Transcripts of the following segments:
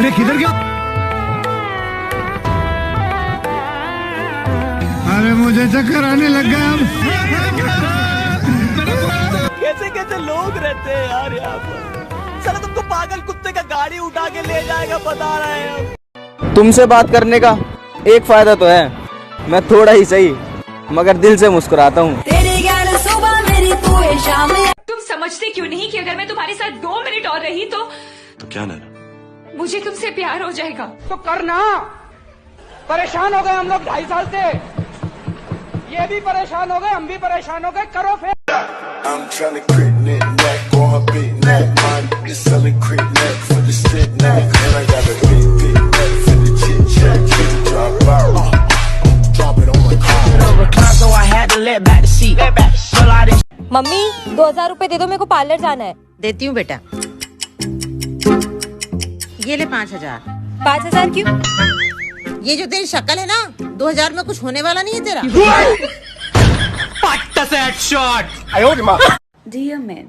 अरे किधर गया? अरे मुझे चक्कर आने लग गया अब। कैसे कैसे लोग रहते हैं यार यहाँ पर। साला तुमको पागल कुत्ते का गाड़ी उठा के ले जाएगा बता रहे हैं। तुमसे बात करने का एक फायदा तो है, मैं थोड़ा ही सही मगर दिल से मुस्कुराता हूँ। तुम समझते क्यों नहीं कि अगर मैं तुम्हारे साथ 2 मिनट और रही तो क्या नैना, मुझे तुमसे प्यार हो जाएगा। तो करना। परेशान हो गए हम लोग 2.5 साल से, ये भी परेशान हो गए, हम भी परेशान हो गए, करो फिर। I'm trying to creep neck on her big neck, mine is selling creep neck for the shit neck, and I got a big neck for the chit chat, drop out, drop it on my car. So I had to let back the seat. Mummy 2000 रुपए दे दो, मेरे को parlour जाना है। देती हूँ बेटा, ये ले 5000। 5000 क्यों? ये जो तेरी शक्ल है ना, 2000 में कुछ होने वाला नहीं है तेरा। डियर मैन,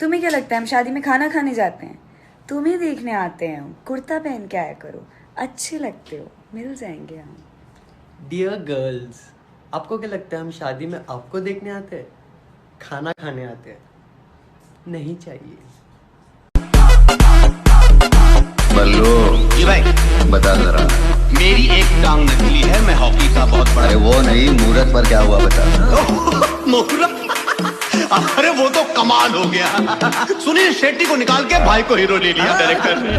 तुम्हें क्या लगता है हम शादी में खाना खाने जाते हैं? तुम्हें देखने आते हैं हम। कुर्ता पहन के आया करो, अच्छे लगते हो, मिल जाएंगे हम। डियर गर्ल्स, आपको क्या लगता है हम शादी में आपको देखने आते हैं? खाना खाने आते हैं? नहीं चाहिए। बल्लू जी भाई, बता जरा। मेरी एक टांग नकली है, मैं हॉकी का बहुत बड़ा। अरे वो नहीं, मुहूर्त पर क्या हुआ बता। मुहूर्त? अरे वो तो कमाल हो गया। सुनील शेट्टी को निकाल के भाई को हीरो ले लिया डायरेक्टर ने।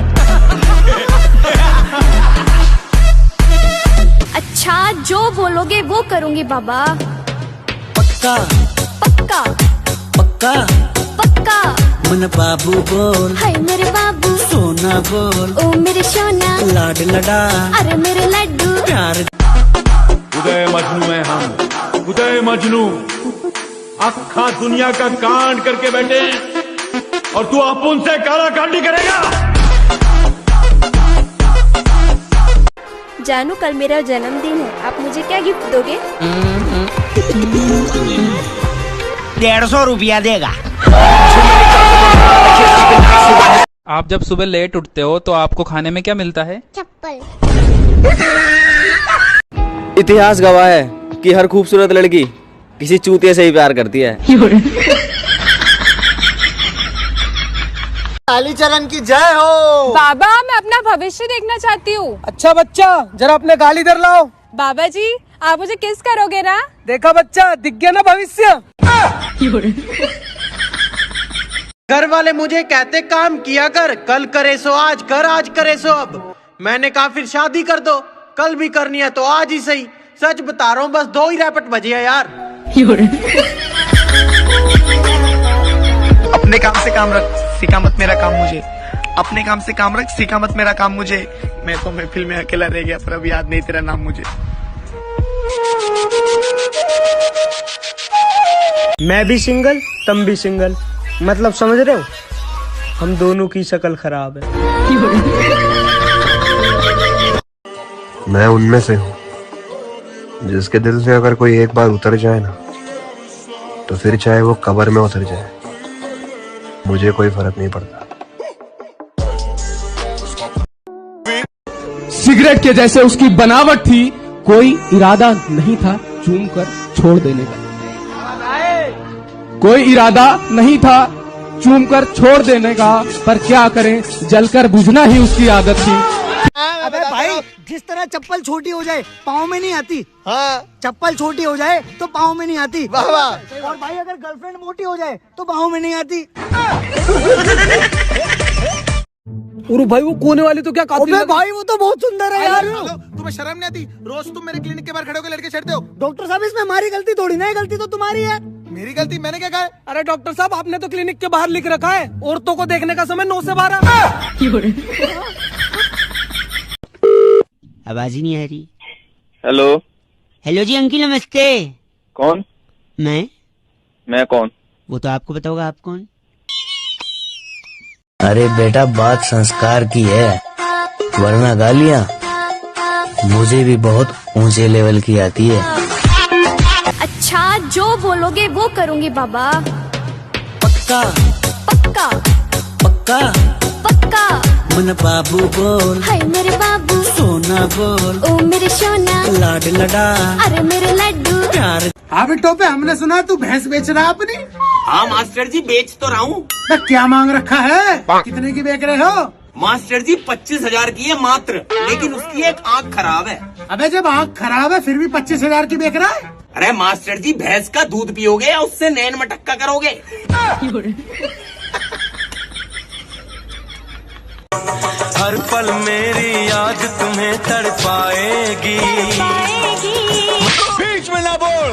अच्छा, जो बोलोगे वो करूँगी बाबा। पक्का पक्का पक्का पक्का। मन बाबू बोल, हाय मेरे बाबू, सोना बोल, ओ मेरे सोना, लाड लड़ा, अरे मेरे लड्डू। प्यार उदय मजनू है हम, उदय मजनू। अखा दुनिया का कांड करके बैठे और तू अपुन से काला कांडी करेगा। जानू, कल मेरा जन्मदिन है, आप मुझे क्या गिफ्ट दोगे? 150 रुपया देगा। आप जब सुबह लेट उठते हो तो आपको खाने में क्या मिलता है? चप्पल। इतिहास गवाह है कि हर खूबसूरत लड़की किसी चूतिए से ही प्यार करती है। कालीचरण की जय हो। बाबा, मैं अपना भविष्य देखना चाहती हूँ। अच्छा बच्चा, जरा अपने गाल इधर लाओ। बाबा जी, आप मुझे किस करोगे ना? देखा बच्चा, दिख गया ना भविष्य। घर वाले मुझे कहते काम किया कर, कल करे सो आज कर, आज करे सो अब। मैंने कहा फिर शादी कर दो, कल भी करनी है तो आज ही सही। सच बता रहा हूँ, बस 2 ही रैपट बजे है यार। अपने काम से काम रख, सिखा मत मेरा काम मुझे। अपने काम से काम रख, सिखा मत मेरा काम मुझे। मैं तो महफिल में अकेला रह गया, पर अब याद नहीं तेरा नाम मुझे। मैं भी सिंगल, तुम भी सिंगल, मतलब समझ रहे हो? हम दोनों की शक्ल खराब है। मैं उनमें से हूँ जिसके दिल से अगर कोई एक बार उतर जाए ना, तो फिर चाहे वो कब्र में उतर जाए, मुझे कोई फर्क नहीं पड़ता। सिगरेट के जैसे उसकी बनावट थी, कोई इरादा नहीं था चूम कर छोड़ देने का। कोई इरादा नहीं था चूम कर छोड़ देने का, पर क्या करें, जलकर बुझना ही उसकी आदत थी। अबे भाई, जिस तरह चप्पल छोटी हो जाए पाँव में नहीं आती। हाँ, चप्पल छोटी हो जाए तो पाँव में नहीं आती। वाह वाह। और भाई अगर गर्लफ्रेंड मोटी हो जाए तो पाँव में नहीं आती। और भाई वो कोने वाली तो क्या कातिल है? भाई वो तो बहुत सुंदर है यार। तुम्हें शर्म नहीं आती? रोज तुम मेरे क्लिनिक के बाहर खड़े होकर लड़के छेड़ते हो। डॉक्टर साहब, इसमें हमारी गलती थोड़ी ना है, गलती तो तुम्हारी है। मेरी गलती? मैंने क्या कहा है? अरे डॉक्टर साहब, आपने तो क्लिनिक के बाहर लिख रखा है, औरतों को देखने का समय 9 से 12। आवाज ही नहीं आ रही। हेलो। हेलो जी अंकिल, नमस्ते। कौन? मैं कौन? वो तो आपको पता होगा, आप कौन? अरे बेटा, बात संस्कार की है, वरना गालियाँ मुझे भी बहुत ऊंचे लेवल की आती है। अच्छा, जो बोलोगे वो करूँगी बाबा। पक्का पक्का पक्का पक्का। मन बाबू बोल, हाय मेरे बाबू, सोना बोल, ओ मेरे सोना, लाड लड़ा, अरे मेरे लड्डू। प्यार। हाँ बेटो पे हमने सुना तू भैंस बेच रहा अपनी। हाँ मास्टर जी बेच तो रहा हूँ। क्या मांग रखा है? कितने की बेच रहे हो? मास्टर जी 25,000 की है मात्र, लेकिन उसकी एक आँख खराब है। अबे जब आँख खराब है फिर भी 25,000 की बेच रहा है? अरे मास्टर जी भैंस का दूध पियोगे या उससे नैन मटक्का करोगे? हर पल मेरी याद तुम्हें तड़पाएगी। बीच में ना बोल।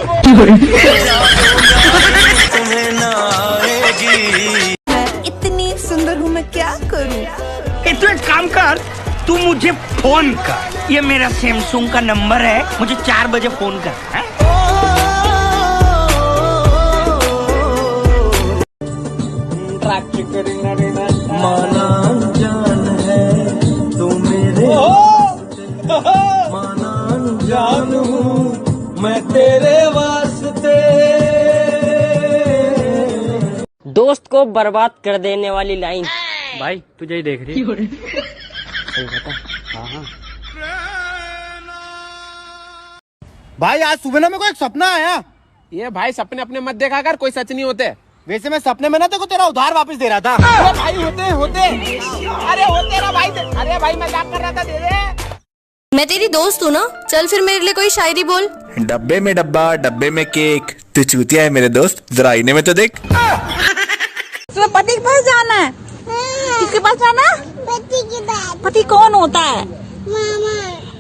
तुम्हें ना आएगी। इतनी सुंदर हूँ मैं क्या करूँ? तू एक काम कर, तू मुझे फोन कर, ये मेरा सैमसंग का नंबर है, मुझे 4 बजे फोन कर। है? माना जान है तू मेरे, माना जान हूँ मैं तेरे वास्ते। दोस्त को बर्बाद कर देने वाली लाइन। भाई तुझे ही देख रही है। सही बता। हाँ। भाई आज सुबह ना मेरे को एक सपना आया। ये भाई सपने अपने मत देखा कर, कोई सच नहीं होते। वैसे मैं सपने में ना तेरे को तेरा उधार वापस दे रहा था। अरे भाई होते। अरे होते ना भाई। अरे भाई मजाक कर रहा था, दे दे। मैं तेरी दोस्त हूँ ना, चल फिर मेरे लिए कोई शायरी बोल। डब्बे में डब्बा, डब्बे में केक, तू चूतिया है मेरे दोस्त, जरा आईने में तो देख। तुम्हें पति के पास जाना है? किसके पास जाना? पति के पास। पति कौन होता है?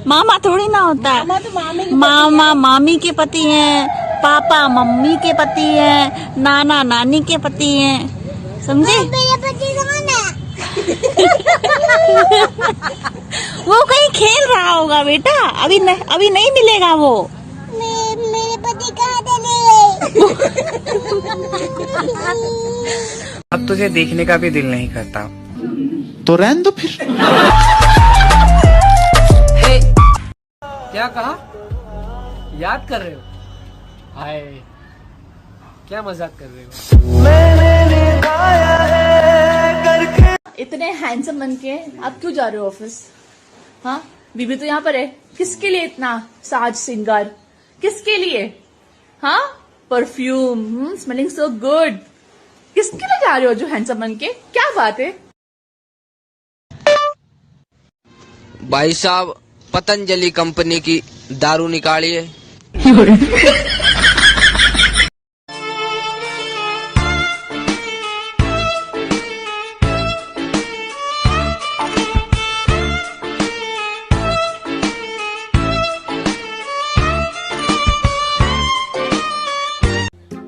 मामा थोड़ी ना होता है। मामा मामी के पति हैं, पापा मम्मी के पति हैं, नाना नानी के पति हैं, समझे? मेरे पति कौन है? वो कहीं खेल रहा होगा बेटा, अभी नहीं मिलेगा वो। मेरे पति कहाँ चले गए? अब तुझे देखने का भी दिल नहीं करता। तो रहने दो फिर। क्या कहा? याद कर रहे हो? हाय क्या मजाक कर रहे हो? इतने हैंडसम बन के आप क्यों जा रहे हो ऑफिस? हाँ बीबी तो यहाँ पर है, किसके लिए इतना साज सिंगार? किसके लिए? हाँ परफ्यूम स्मेलिंग सो गुड। किसके लिए जा रहे हो जो हैंडसम बन के? क्या बात है? भाई साहब पतंजलि कंपनी की दारू निकालिए।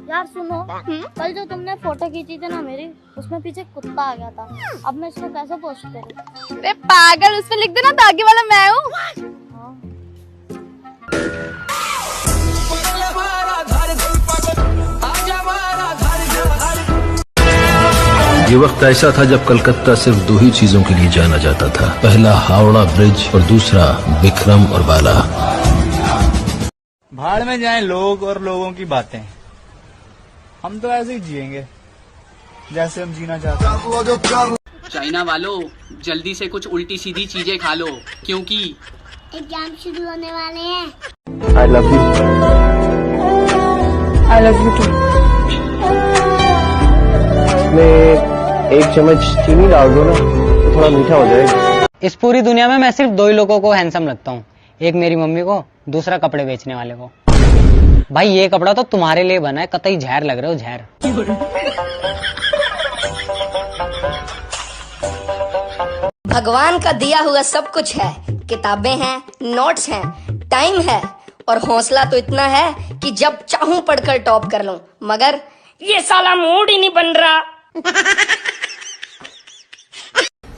यार सुनो, कल जो तुमने फोटो खींची थी ना मेरी, उसमें पीछे कुत्ता आ गया था। अब मैं इसको कैसे पोस्ट करूं? अरे पागल, उस पे लिख देना ताकि वाला मैं हूँ। ये वक्त ऐसा था जब कलकत्ता सिर्फ 2 ही चीजों के लिए जाना जाता था, पहला हावड़ा ब्रिज और दूसरा विक्रम और बाला। भाड़ में जाएं लोग और लोगों की बातें, हम तो ऐसे ही जिएंगे जैसे हम जीना चाहते हैं। चाइना वालों जल्दी से कुछ उल्टी सीधी चीजें खा लो, क्योंकि एग्जाम शुरू होने वाले हैं। I love you. I love you too. इसमें 1 चम्मच चीनी डाल दो ना तो थोड़ा मीठा हो जाएगा। इस पूरी दुनिया में मैं सिर्फ 2 ही लोगों को हैंडसम लगता हूँ, एक मेरी मम्मी को, दूसरा कपड़े बेचने वाले को। भाई ये कपड़ा तो तुम्हारे लिए बना है, कतई जहर लग रहे हो, जहर। भगवान का दिया हुआ सब कुछ है, किताबें हैं, नोट्स हैं, टाइम है और हौसला तो इतना है कि जब चाहूं पढ़कर टॉप कर लूं, मगर ये साला मूड ही नहीं बन रहा।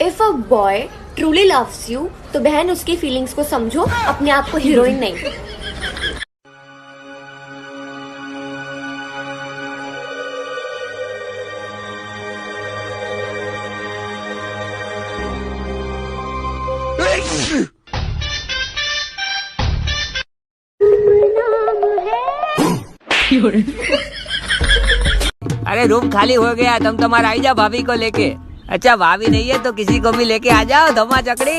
If a boy truly loves you तो बहन उसकी फीलिंग्स को समझो, अपने आप को हीरोइन नहीं। अरे रूम खाली हो गया, तुम तुम्हारा आई जा भाभी को लेके। अच्छा भाभी नहीं है तो किसी को भी लेके आ जाओ, धमा चकड़ी।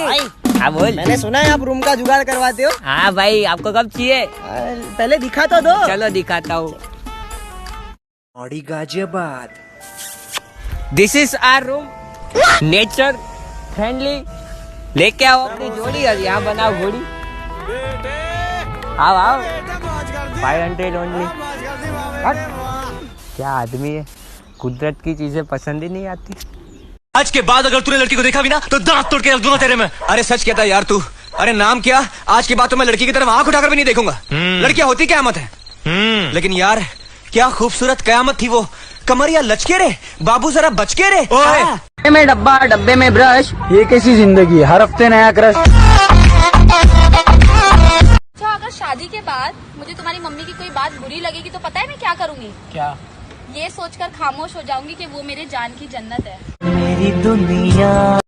हाँ बोल। मैंने सुना है आप रूम का जुगाड़ करवाते हो। हाँ भाई, आपको कब चाहिए? पहले दिखा तो दो। चलो दिखाता हूँ। बड़ी Ghaziabad. This is our room, nature friendly. लेके आओ अपनी जोड़ी और यहाँ बनाओ घोड़ी। आओ आओ, 500 ओनली। क्या आदमी है, कुदरत की चीजें पसंद ही नहीं आती। आज के बाद अगर तूने लड़की को देखा भी ना तो दांत तोड़ के रख दूंगा तेरे में। अरे सच कहता है यार तू। अरे नाम क्या? आज के बाद तो मैं लड़की की तरफ आंख उठाकर भी नहीं देखूंगा। लड़कियां होती कयामत है। लेकिन यार क्या खूबसूरत कयामत थी वो। कमरिया लचके रे बाबू, जरा बच के रे। ओए में डब्बा, डब्बे में ब्रश। ये कैसी जिंदगी, हर हफ्ते नया क्रश। अच्छा, अगर शादी के बाद मुझे तुम्हारी मम्मी की कोई बात बुरी लगेगी तो पता है मैं क्या करूँगी? क्या? ये सोचकर खामोश हो जाऊंगी कि वो मेरे जान की जन्नत है। मेरी दुनिया।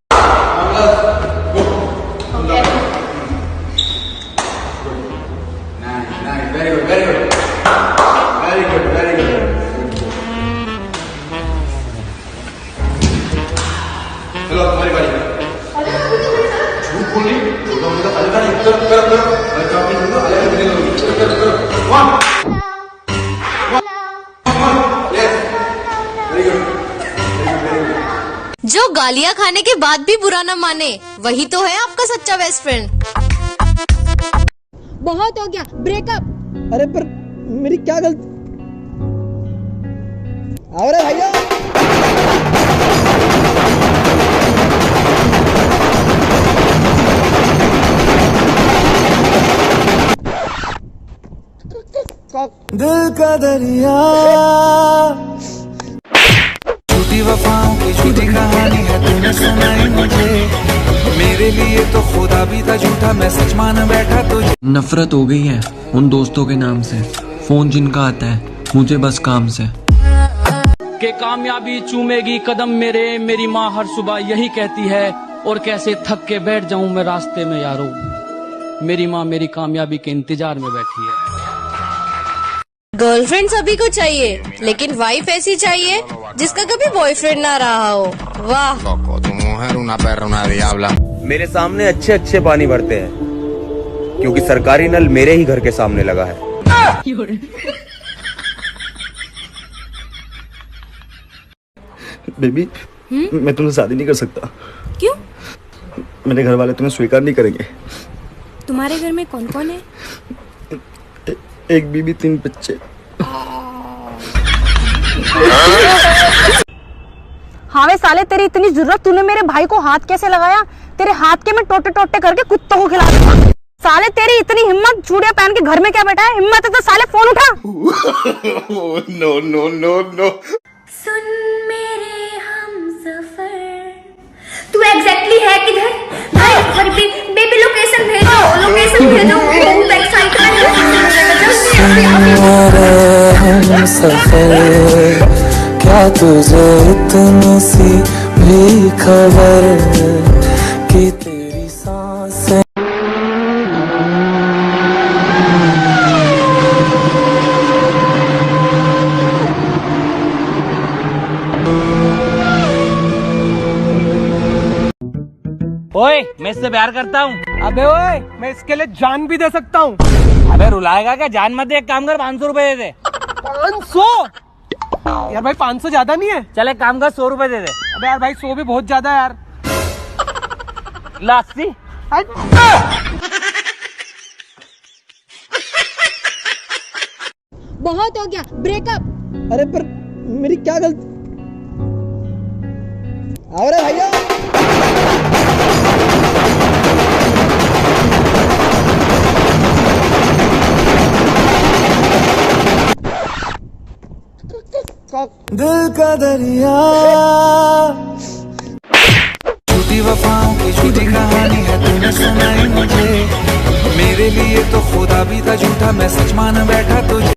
जो गालियाँ खाने के बाद भी बुरा न माने, वही तो है आपका सच्चा बेस्ट फ्रेंड। बहुत हो गया, ब्रेकअप। अरे पर मेरी क्या गलती? अरे भैया दिल का दरिया, झूठी वफाओं की झूठी कहानी है तूने सुनाई मुझे। मेरे लिए तो खुदा भी था झूठा, मैं सच मान बैठा तुझे। नफरत हो गई है उन दोस्तों के नाम से, फोन जिनका आता है मुझे बस काम से। के कामयाबी चूमेगी कदम मेरे, मेरी माँ हर सुबह यही कहती है। और कैसे थक के बैठ जाऊं मैं रास्ते में यारो, मेरी माँ मेरी कामयाबी के इंतजार में बैठी है। गर्लफ्रेंड सभी को चाहिए, लेकिन वाइफ ऐसी चाहिए जिसका कभी बॉयफ्रेंड ना रहा हो। वाह। मेरे सामने अच्छे अच्छे पानी भरते हैं क्योंकि सरकारी नल मेरे ही घर के सामने लगा है। बेबी, मैं तुमसे शादी नहीं कर सकता। क्यों? मेरे घर वाले तुम्हें स्वीकार नहीं करेंगे। तुम्हारे घर में कौन कौन है? एक बीबी, 3 बच्चे। हाँ वे साले, तेरी इतनी जरूरत, तूने मेरे भाई को हाथ कैसे लगाया? तेरे हाथ के मैं टोटे टोटे करके कुत्तों को खिला दूंगा। साले तेरी इतनी हिम्मत, चूड़िया पहन के घर में क्या बैठा है? हिम्मत है तो साले फोन उठा। No no no no. सुन मेरे हमसफर, तू एग्जैक्टली है किधर? भाई घर पे बेबी लोकेशन भेजो, लोकेशन भेजो। बहुत एक्साइटेड सफर, क्या तुझे इतनी सी भी खबर कि तेरी सांसें। ओए, मैं इससे प्यार करता हूँ। अबे ओए, मैं इसके लिए जान भी दे सकता हूँ। अबे रुलाएगा क्या? जान मत दे, एक काम कर 500 रुपए दे दे। 500? यार भाई 500 ज्यादा नहीं है? चल एक काम कर 100 रुपए दे दे। अबे यार भाई 100 भी बहुत ज्यादा है यार। लास्टी। बहुत हो गया, ब्रेकअप। अरे पर मेरी क्या गलती? अरे भैया दिल का दरिया, झूठी वफाओं की झूठी कहानी है तूने सुनाई मुझे। मेरे लिए तो खुदा भी था झूठा, मैं सच मान बैठा तुझे।